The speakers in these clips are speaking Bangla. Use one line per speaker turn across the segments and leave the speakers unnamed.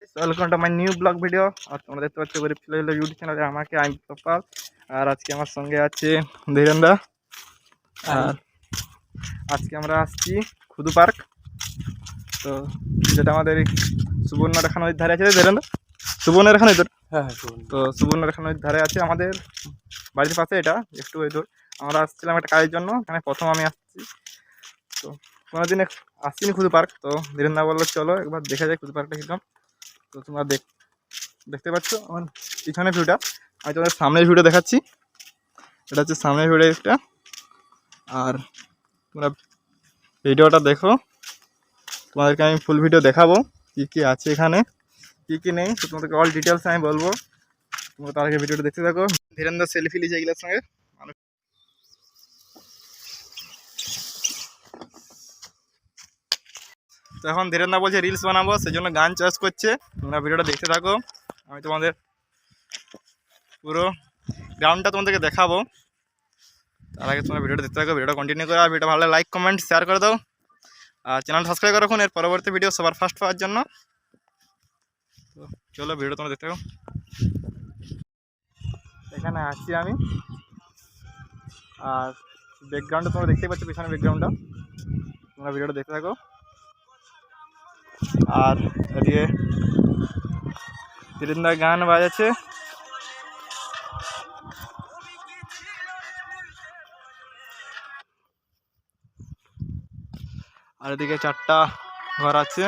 Welcome to my new blog video. আর তোমরা দেখতে পাচ্ছ গরিব ছেলে ইউটিউব চ্যানেলে আমাকে আমি গোপাল। আর আজকে আমার সঙ্গে আছে ধীরেন্দা। আর আজকে আমরা আসছি খুদু পার্ক, তো যেটা আমাদের সুবর্ণরেখা নদীর ধারে আছে। ধীরেন্দা, সুবর্ণরেখা নদীর,
হ্যাঁ,
তো সুবর্ণরেখা নদীর ধারে আছে আমাদের বাড়ির পাশে। এটা একটু ওই দূর। আমরা আসছিলাম একটা কাজের জন্য, এখানে প্রথম আমি আসছি। তো কোনোদিন আসছিনি খুদু পার্ক, তো ধীরেন্দা বললো চলো একবার দেখা যায় খুদু পার্কটা কীরকম। তো তোমরা দেখতে পাচ্ছ আমার পিছনে ভিউটা, আমি তোমাদের সামনের ভিউটা দেখাচ্ছি। এটা হচ্ছে সামনের ভিউটা একটা। আর তোমরা ভিডিওটা দেখো, তোমাদেরকে আমি ফুল ভিডিও দেখাবো কী কী আছে এখানে, কী কী নেই। তো তোমাদেরকে অল ডিটেলস আমি বলবো, তোমরা তার আগে ভিডিওটা দেখতে থাকো। ধীরেন্দর সেলফি লিছে এগুলোর সঙ্গে। তো এখন ধীরেন্দা বলছে রিলস বানাবো, সেই জন্য গান চয়েস করছে। তোমরা ভিডিওটা দেখতে থাকো, আমি তোমাদের পুরো গ্রাউন্ডটা তোমাদেরকে দেখাবো। তার আগে তোমরা ভিডিওটা দেখতে থাকো, ভিডিওটা কন্টিনিউ করো। আর ভিডিও ভালো লাইক কমেন্ট শেয়ার করে দাও, আর চ্যানেল সাবস্ক্রাইব করে রাখুন এর পরবর্তী ভিডিও সবার ফার্স্ট পাওয়ার জন্য। তো চলো ভিডিও তোমরা দেখতে থাকো। এখানে আসছি আমি, আর ব্যাকগ্রাউন্ডটা তোমরা দেখতেই পাচ্ছ, পিছনে ব্যাকগ্রাউন্ডটা। তোমরা ভিডিওটা দেখতে থাকো। আর এদিকে ধীরেন্দা গান বাজাচ্ছে। আর এদিকে 4টা ঘর আছে,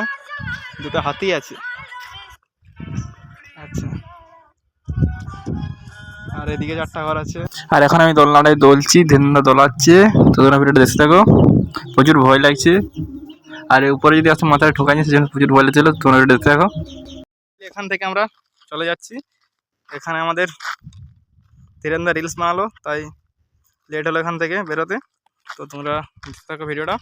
2টা হাতি আছে। আচ্ছা, আর এদিকে 4টা ঘর আছে। আর এখন আমি দোলনাটায় দোলছি, ধীরেন্দা দোলাচ্ছে। তো তোমরা ভিডিওটা দেখতে থাকো। প্রচুর ভয় লাগছে, আর উপরে যদি আসতে মাথায় ঠোকাচ্ছে, সেজন্য প্রচুর ভয় লাগছিল। তোমরা ভিডিও দেখতে থাকো। এখান থেকে আমরা চলে যাচ্ছি। এখানে আমাদের ধীরেন্দা রিলস বানালো, তাই লেট হলো এখান থেকে বেরোতে। তো তোমরা দেখতে থাকো ভিডিওটা।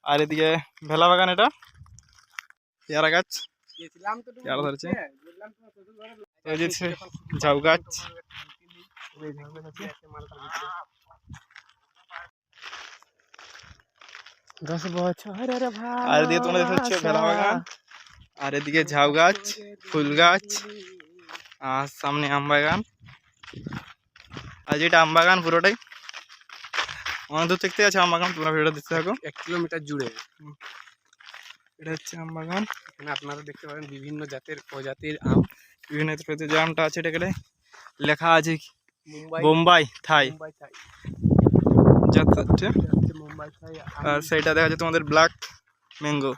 আর এদিকে ভেলা বাগান, এটা পেয়ারা গাছ, পেয়ারা ধরেছে। ঝাউ গাছ, আর এদিকে তোমরা দেখতে পাচ্ছ ভেলা বাগান, আর এদিকে ঝাউ গাছ, ফুল গাছ, আর সামনে আম বাগান। আর যেটা আম বাগান পুরোটাই অনেক দূর দেখতে আছে আম বাগান। তোমরা ভিডিওটা দেখতে থাকো।
1 কিলোমিটার জুড়ে
এটা হচ্ছে আম বাগান।
এখানে আপনারা দেখতে পারেন বিভিন্ন জাতের প্রজাতির আম।
বিভিন্ন প্রজাতির যে আমটা আছে, এটাকে লেখা আছে বোম্বাই থাই। আর সেইটা দেখা যাচ্ছে তোমাদের ব্ল্যাক ম্যাঙ্গো।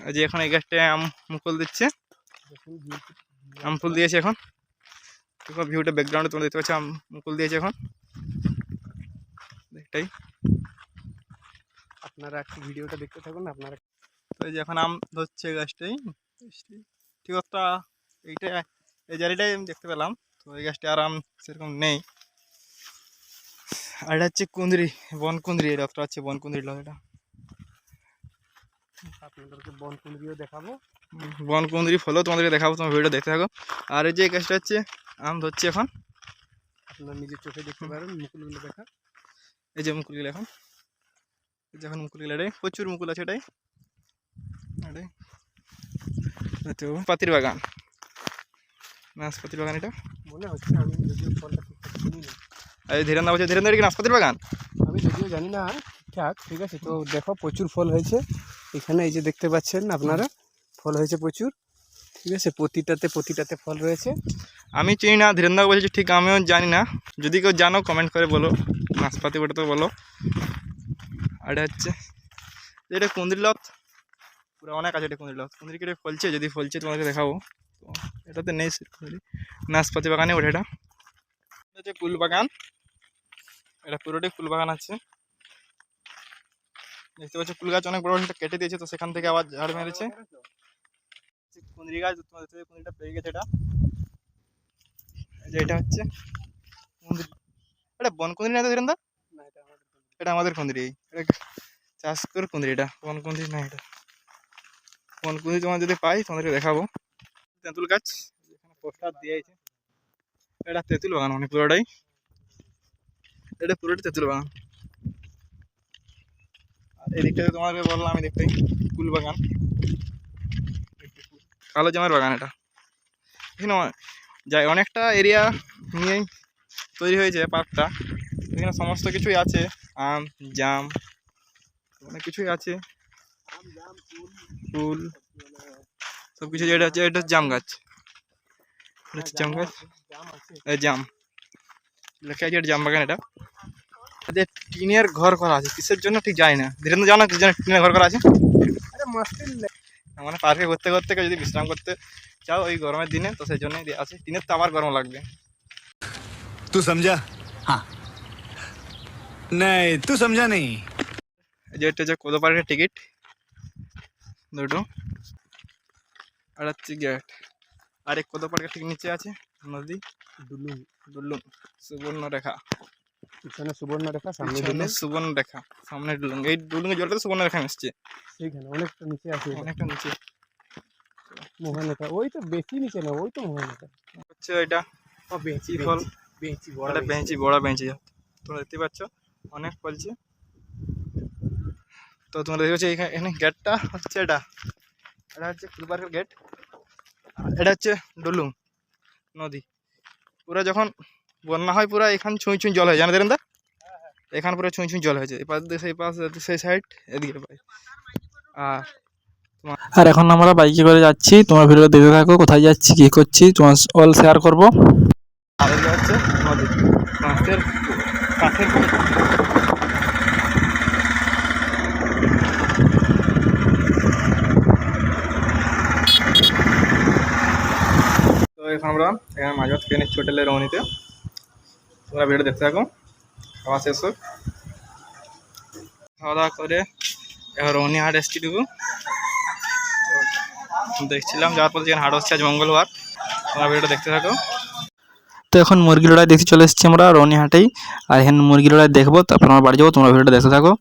আর যে এখন এই গাছটায় আম মুকুল দিচ্ছে, আম ফুল দিয়েছে এখন। দেখো ভিউটা ব্যাকগ্রাউন্ডে তোমরা দেখতে পাচ্ছ, আম মুকুল দিয়েছে এখন। এটাই,
আপনারা একটু ভিডিওটা দেখতে থাকুন। আপনারা
তো এই যে এখন আম ধরছে গাছটাই। ঠিক একটা এইটা, এই জারিটাই আমি দেখতে পেলাম। তো এই গাছটা আর আম সেরকম নেই। আর এটা হচ্ছে কুঁদরি, বন কুঁদরি। এটা একটা হচ্ছে বন কুঁদরি এটা।
আপনাদেরকে বন কুঁদরিও দেখাবো,
বন কুঁদরি ফলও তোমাদেরকে দেখাবো। তোমার ভিডিওটা দেখতে থাকো। আর এই যে গাছটা হচ্ছে আম ধরছে এখন,
আপনারা নিজের চোখে দেখতে পারেন মুকুলগুলো দেখা।
এই যে মুকুলগুলো এখন, এই যে এখন মুকুলগুলো, এটাই প্রচুর মুকুল আছে। এটাই পাতির বাগান, নাশপাতির বাগান এটা
মনে হচ্ছে। আমি যদিও ফলটা ঠিকঠাক চিনি না।
এই ধীরেন্দা বলছে, ধীরেন্দা কি নাশপাতির বাগান?
আমি যদিও জানি না ঠিকঠাক। ঠিক আছে, তো দেখো প্রচুর ফল হয়েছে এখানে। এই যে দেখতে পাচ্ছেন আপনারা, ফল হয়েছে প্রচুর। ঠিক আছে, প্রতিটাতে ফল রয়েছে।
আমি চিনি না, ধীরেন্দা বলছে ঠিক, আমিও জানি না। যদি কেউ জানো কমেন্ট করে বলো, নাশপাতি ওটা তো বলো। আর এটা হচ্ছে এটা কুঁদরি লত, পুরো অনেক আছে। এটা কুঁদরি লত, কুঁদরি কেটে ফলছে, যদি ফলছে তোমাদেরকে দেখাবো। তো এটাতে নেই কুঁদরি, নাশপাতি বাগানে ওঠে। এটা হচ্ছে ফুল বাগান, এটা পুরোটাই ফুল বাগান আছে। দেখতে পাচ্ছ ফুল গাছ অনেক বড়, সেটা কেটে দিয়েছে, তো সেখান থেকে আবার ঝাড় মেরেছে। কুঁদরি গাছ, তোমাদের কুঁদরিটা পেয়ে গেছে। এটা এটা হচ্ছে কুঁদরি, এটা বন কুঁদরি না তো ধীরেন্দা? এটা আমাদের কুঁদরি, এটা চাষ করে কুঁদরি। এটা বন কুঁদরি না, এটা বন কুঁদরি। তোমার যদি পাই তোমাদেরকে দেখাবো। তেঁতুল গাছ, এখানে পোস্টার দিয়েছে। এটা তেঁতুল বাগান, মানে পুরোটাই, এটা পুরোটাই তেঁতুল বাগান। আর এই দিকটা তোমাকে বললাম, আমি দেখতে ফুল বাগান। কালো জামের বাগান এটা। এখানে যাই অনেকটা এরিয়া নিয়েই তৈরি হয়েছে পার্কটা। এখানে সমস্ত কিছুই আছে, আম, জাম, অনেক কিছুই আছে, ফুল সব কিছু। যেটা হচ্ছে এটা জাম গাছ, এটা হচ্ছে জাম গাছ, এই জাম লেখা আছে, এটা জাম বাগান। এটা যে টিনের ঘর করা আছে কিসের জন্য ঠিক জানি না। ধীরেন্দ্র জানো কিসের জন্য টিনের ঘর করা আছে? মানে পার্কে ঘুরতে ঘুরতে কেউ যদি বিশ্রাম করতে চাও ওই গরমের দিনে, তো সেই জন্যই দেওয়া আছে। টিনের তো আবার গরম লাগবে।
तू समझा? हाँ नहीं तू समझा नहीं।
যে এটা হচ্ছে কোদো পার্কের টিকিট দুটো, আর হচ্ছে গেট। আর এক কোদো পার্কের ঠিক নিচে আছে নদী
দুলুং,
ডুলুং, সুবর্ণরেখা।
পিছনে সুবর্ণরেখা, সামনে
পিছনে
দুলুং,
সুবর্ণরেখা, সামনে ডুলুং। এই ডুলুং এর জলটা সুবর্ণরেখা মিশছে
সেইখানে অনেকটা নিচে আছে এটা।
অনেকটা নিচে।
মহানেতা ওই তো বেশি নিচে না, ওই তো মহানেতা।
হচ্ছে এটা
ও বেঞ্চি,
কি ফল?
বেঞ্চি বড়
এটা বেঞ্চি, বড় বেঞ্চি। তোমরা দেখতে পাচ্ছ অনেক ফলছে। তো তোমরা দেখছো এখানে গেটটা হচ্ছে এটা, এটা হচ্ছে কোদো পার্কের গেট। এটা হচ্ছে ডুলুং নদী। পুরো যখন বন্যা হয় পুরো এখান ছুঁই ছুঁই জল হয়, জানো দেন দা? এখান পুরো ছুঁই ছুঁই জল হয়েছে, এই পাশ দিয়ে সেই পাশ, সেই সাইড এদিকে পাই। আর এখন আমরা বাইকে করে যাচ্ছি, তোমার ভিডিও দেখতে থাকো, কোথায় যাচ্ছি কি করছি তোমার অল শেয়ার করবো। আর এটা হচ্ছে নদী, কাঁচের কাঁচের। তো এখন আমরা এখানে মাঝবাত খেয়ে নিচ্ছি হোটেলের রমণীতে। তোমরা ভিডিও দেখতে থাকো, খাওয়া শেষ হোক। খাওয়া দাওয়া করে এখন রমণীহাট এসছি টুকু। দেখছিলাম যাওয়ার পর যেখানে হাট হচ্ছে আজ মঙ্গলবার। তোমরা ভিডিওটা দেখতে থাকো। তো এখন মুরগি লড়াই দেখতে চলে এসেছি আমরা রনিহাটেই। আর এখানে মুরগি লড়াই দেখবো, তারপর আমরা বাড়ি যাবো। তোমরা ভিডিওটা দেখতে থাকো।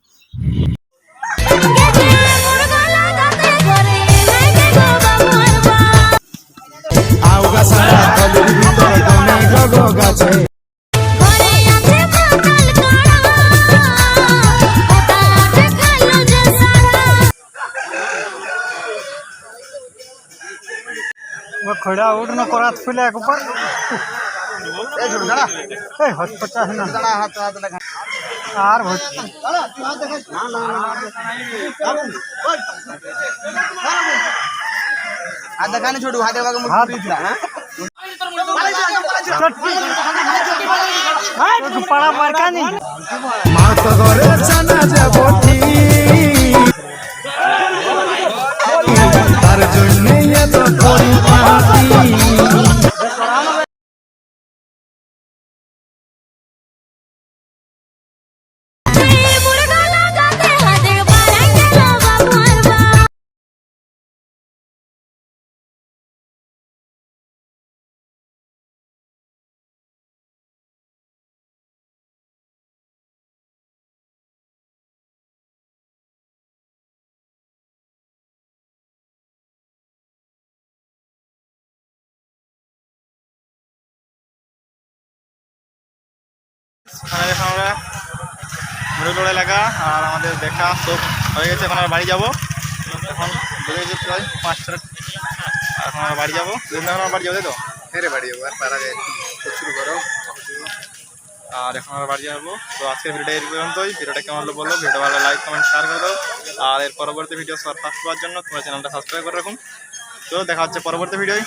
खड़ा उठ न करात फुले एक ऊपर ए छोड़ दाड़ा ए हट 50 ना दाड़ा हाथ हाथ लगा आर भट ना ना हाथ लगाने छोड़ू हाथ लगा के मुझे दिखला हां तो पाड़ा मार का नहीं मात करे चना जाबोठी तार जन्ने ये तो कोई पार्टी
এখন আমরা মুরগি লড়াই লাগা আর আমাদের দেখা সব হয়ে গেছে। এখন আমরা বাড়ি যাবো। এখন বেড়ে গেছে প্রায় 5টা। এখন আমরা বাড়ি যাবো। এখন আমরা বাড়ি যাবো, তাই তো?
मेरे बाड़ी हुआ पारा गए প্রচুর গরম।
আর এখন আমরা বাড়ি যাবো। তো আজকের ভিডিওটা এই পর্যন্তই। ভিডিওটা কেমন হলো বলো, ভিডিও ভালো লাইক কমেন্ট শেয়ার করে দাও। আর এর পরবর্তী ভিডিও ফার্স্ট পাওয়ার জন্য তোমার চ্যানেলটা সাবস্ক্রাইব করে রাখুন। তো দেখা হচ্ছে পরবর্তী ভিডিওয়।